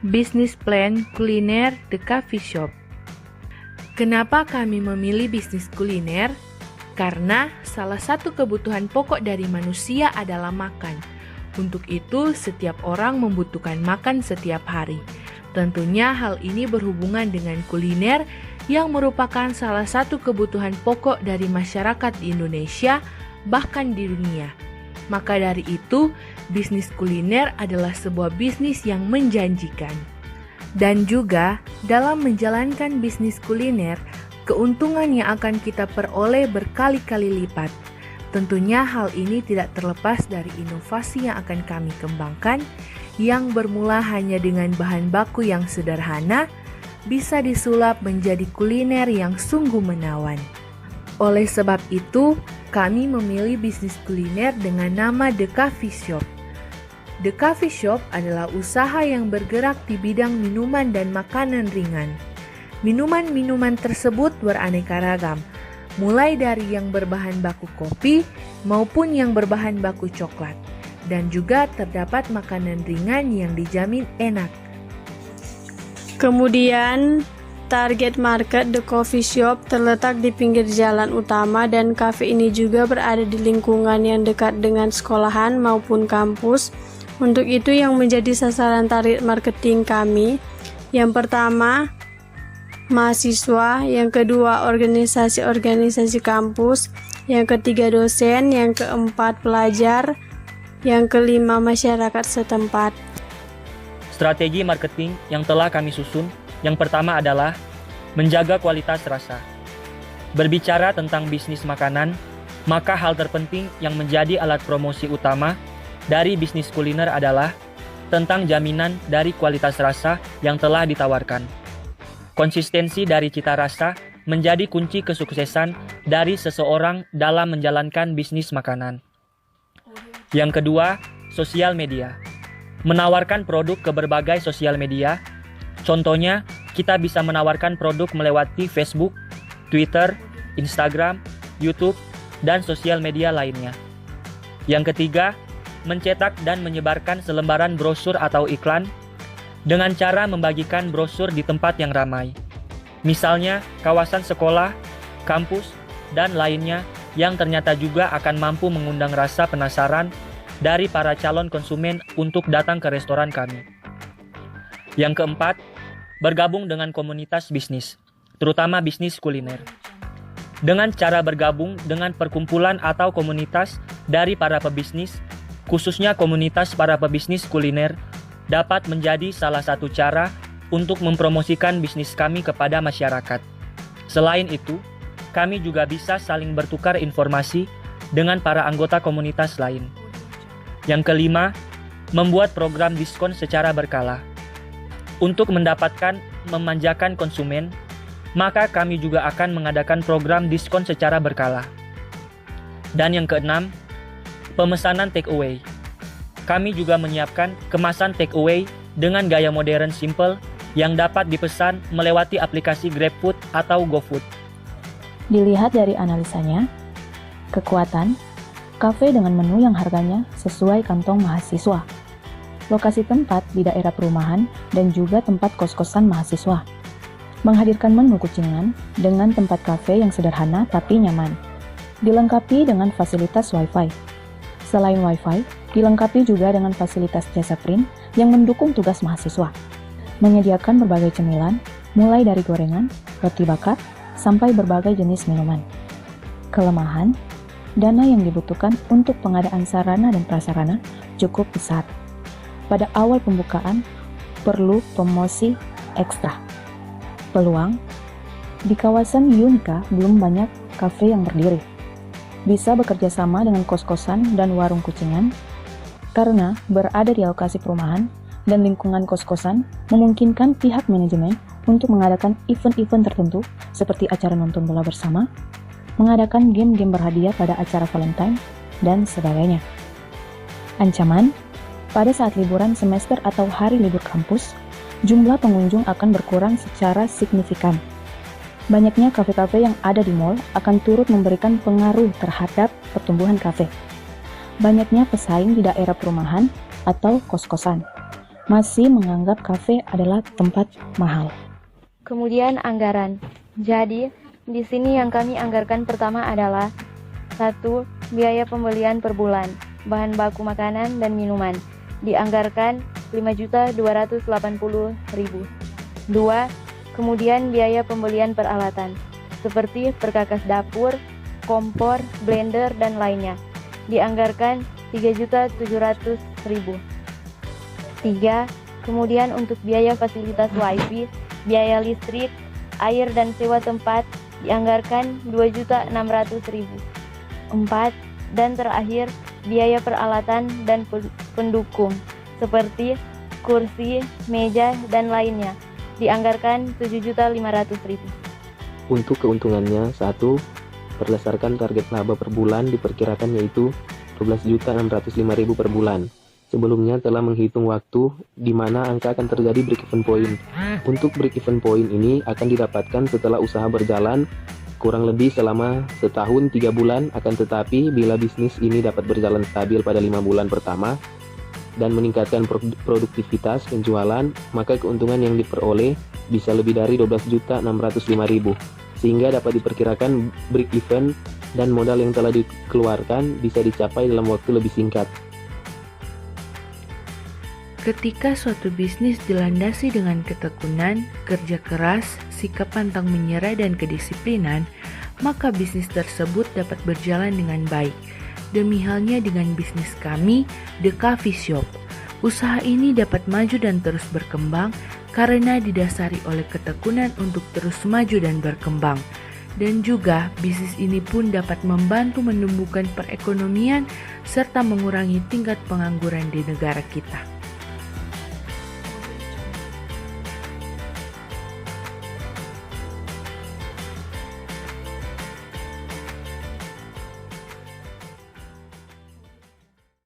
Bisnis plan kuliner The Coffee Shop. Kenapa kami memilih bisnis kuliner? Karena salah satu kebutuhan pokok dari manusia adalah makan. Untuk itu, setiap orang membutuhkan makan setiap hari. Tentunya hal ini berhubungan dengan kuliner yang merupakan salah satu kebutuhan pokok dari masyarakat di Indonesia, bahkan di dunia. Maka dari itu, bisnis kuliner adalah sebuah bisnis yang menjanjikan. Dan juga, dalam menjalankan bisnis kuliner, keuntungan yang akan kita peroleh berkali-kali lipat. Tentunya hal ini tidak terlepas dari inovasi yang akan kami kembangkan, yang bermula hanya dengan bahan baku yang sederhana, bisa disulap menjadi kuliner yang sungguh menawan. Oleh sebab itu, kami memilih bisnis kuliner dengan nama The Coffee Shop. The Coffee Shop adalah usaha yang bergerak di bidang minuman dan makanan ringan. Minuman-minuman tersebut beraneka ragam, mulai dari yang berbahan baku kopi maupun yang berbahan baku coklat. Dan juga terdapat makanan ringan yang dijamin enak. Kemudian, target market The Coffee Shop terletak di pinggir jalan utama dan kafe ini juga berada di lingkungan yang dekat dengan sekolahan maupun kampus. Untuk itu yang menjadi sasaran target marketing kami, yang pertama, mahasiswa, yang kedua, organisasi-organisasi kampus, yang ketiga, dosen, yang keempat, pelajar, yang kelima, masyarakat setempat. Strategi marketing yang telah kami susun, yang pertama adalah menjaga kualitas rasa. Berbicara tentang bisnis makanan, maka hal terpenting yang menjadi alat promosi utama dari bisnis kuliner adalah tentang jaminan dari kualitas rasa yang telah ditawarkan. Konsistensi dari cita rasa menjadi kunci kesuksesan dari seseorang dalam menjalankan bisnis makanan. Yang kedua, sosial media. Menawarkan produk ke berbagai sosial media. Contohnya, kita bisa menawarkan produk melewati Facebook, Twitter, Instagram, YouTube, dan sosial media lainnya. Yang ketiga, mencetak dan menyebarkan selembaran brosur atau iklan dengan cara membagikan brosur di tempat yang ramai. Misalnya, kawasan sekolah, kampus, dan lainnya yang ternyata juga akan mampu mengundang rasa penasaran dari para calon konsumen untuk datang ke restoran kami. Yang keempat, bergabung dengan komunitas bisnis, terutama bisnis kuliner. Dengan cara bergabung dengan perkumpulan atau komunitas dari para pebisnis, khususnya komunitas para pebisnis kuliner, dapat menjadi salah satu cara untuk mempromosikan bisnis kami kepada masyarakat. Selain itu, kami juga bisa saling bertukar informasi dengan para anggota komunitas lain. Yang kelima, membuat program diskon secara berkala. Untuk mendapatkan memanjakan konsumen, maka kami juga akan mengadakan program diskon secara berkala. Dan yang keenam, pemesanan take away. Kami juga menyiapkan kemasan take away dengan gaya modern simple yang dapat dipesan melewati aplikasi GrabFood atau GoFood. Dilihat dari analisanya, kekuatan, kafe dengan menu yang harganya sesuai kantong mahasiswa, lokasi tempat di daerah perumahan dan juga tempat kos-kosan mahasiswa, menghadirkan menu kucingan dengan tempat kafe yang sederhana tapi nyaman, dilengkapi dengan fasilitas Wi-Fi. Selain Wi-Fi, dilengkapi juga dengan fasilitas jasa print yang mendukung tugas mahasiswa, menyediakan berbagai cemilan, mulai dari gorengan, roti bakar, sampai berbagai jenis minuman. Kelemahan, dana yang dibutuhkan untuk pengadaan sarana dan prasarana cukup besar. Pada awal pembukaan, perlu promosi ekstra. Peluang, di kawasan Yunika belum banyak kafe yang berdiri. Bisa bekerja sama dengan kos-kosan dan warung kucingan, karena berada di lokasi perumahan dan lingkungan kos-kosan memungkinkan pihak manajemen untuk mengadakan event-event tertentu seperti acara nonton bola bersama, mengadakan game-game berhadiah pada acara Valentine, dan sebagainya. Ancaman, pada saat liburan semester atau hari libur kampus, jumlah pengunjung akan berkurang secara signifikan. Banyaknya kafe-kafe yang ada di mall akan turut memberikan pengaruh terhadap pertumbuhan kafe. Banyaknya pesaing di daerah perumahan atau kos-kosan. masih menganggap kafe adalah tempat mahal. Kemudian anggaran. Jadi, di sini yang kami anggarkan pertama adalah 1. Biaya pembelian per bulan, bahan baku makanan dan minuman, dianggarkan 5.280.000. 2. Kemudian biaya pembelian peralatan, seperti perkakas dapur, kompor, blender, dan lainnya, dianggarkan 3.700.000. 3. Kemudian untuk biaya fasilitas wifi, biaya listrik, air dan sewa tempat dianggarkan 2.600.000. 4. Dan terakhir, biaya peralatan dan pendukung seperti kursi, meja, dan lainnya dianggarkan 7.500.000. Untuk keuntungannya, 1. Berdasarkan target laba per bulan diperkirakan yaitu 12.605.000 per bulan. Sebelumnya telah menghitung waktu di mana angka akan terjadi break-even point. Untuk break-even point ini akan didapatkan setelah usaha berjalan kurang lebih selama setahun 3 bulan, akan tetapi bila bisnis ini dapat berjalan stabil pada 5 bulan pertama dan meningkatkan produktivitas penjualan, maka keuntungan yang diperoleh bisa lebih dari 12.605.000, sehingga dapat diperkirakan break-even dan modal yang telah dikeluarkan bisa dicapai dalam waktu lebih singkat. Ketika suatu bisnis dilandasi dengan ketekunan, kerja keras, sikap pantang menyerah, dan kedisiplinan, maka bisnis tersebut dapat berjalan dengan baik. Demi halnya dengan bisnis kami, The Coffee Shop. Usaha ini dapat maju dan terus berkembang karena didasari oleh ketekunan untuk terus maju dan berkembang. Dan juga bisnis ini pun dapat membantu menumbuhkan perekonomian serta mengurangi tingkat pengangguran di negara kita.